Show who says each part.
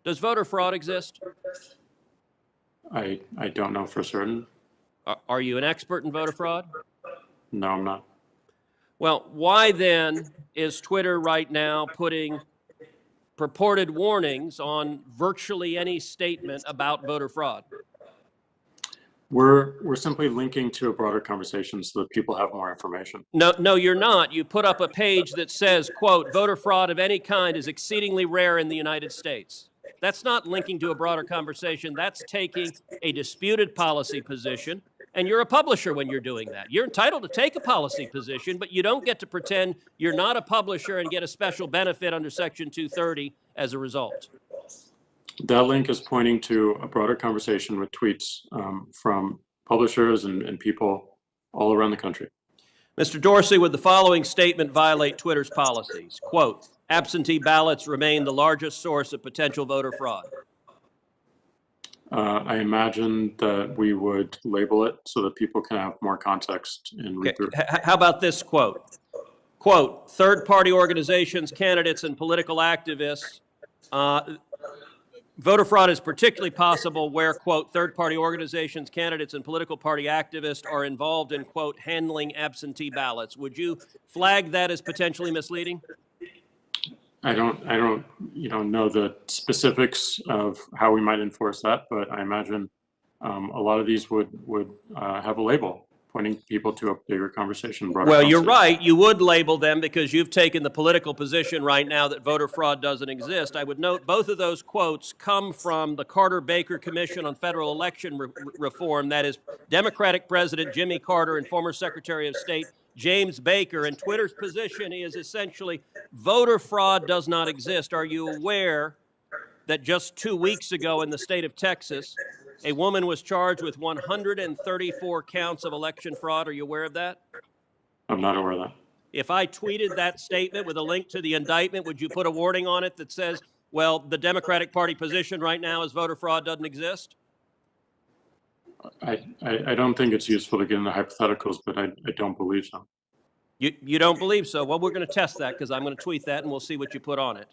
Speaker 1: Does voter fraud exist?
Speaker 2: I don't know for certain.
Speaker 1: Are you an expert in voter fraud?
Speaker 2: No, I'm not.
Speaker 1: Well, why then is Twitter right now putting purported warnings on virtually any statement about voter fraud?
Speaker 2: We're simply linking to a broader conversation so that people have more information.
Speaker 1: No, you're not. You put up a page that says, quote, voter fraud of any kind is exceedingly rare in the United States. That's not linking to a broader conversation. That's taking a disputed policy position. And you're a publisher when you're doing that. You're entitled to take a policy position, but you don't get to pretend you're not a publisher and get a special benefit under Section 230 as a result.
Speaker 2: That link is pointing to a broader conversation with tweets from publishers and people all around the country.
Speaker 1: Mr. Dorsey, would the following statement violate Twitter's policies? Quote, absentee ballots remain the largest source of potential voter fraud.
Speaker 2: I imagine that we would label it so that people can have more context and read through.
Speaker 1: How about this quote? Quote, third-party organizations, candidates, and political activists. Voter fraud is particularly possible where, quote, third-party organizations, candidates, and political party activists are involved in, quote, handling absentee ballots. Would you flag that as potentially misleading?
Speaker 2: I don't know the specifics of how we might enforce that, but I imagine a lot of these would have a label pointing people to a bigger conversation.
Speaker 1: Well, you're right. You would label them because you've taken the political position right now that voter fraud doesn't exist. I would note both of those quotes come from the Carter-Baker Commission on Federal Election Reform. That is Democratic President Jimmy Carter and former Secretary of State James Baker. And Twitter's position is essentially voter fraud does not exist. Are you aware that just 2 weeks ago in the state of Texas, a woman was charged with 134 counts of election fraud? Are you aware of that?
Speaker 2: I'm not aware of that.
Speaker 1: If I tweeted that statement with a link to the indictment, would you put a warning on it that says, well, the Democratic Party position right now is voter fraud doesn't exist?
Speaker 2: I don't think it's useful to get into hypotheticals, but I don't believe so.
Speaker 1: You don't believe so? Well, we're going to test that because I'm going to tweet that and we'll see what you put on it.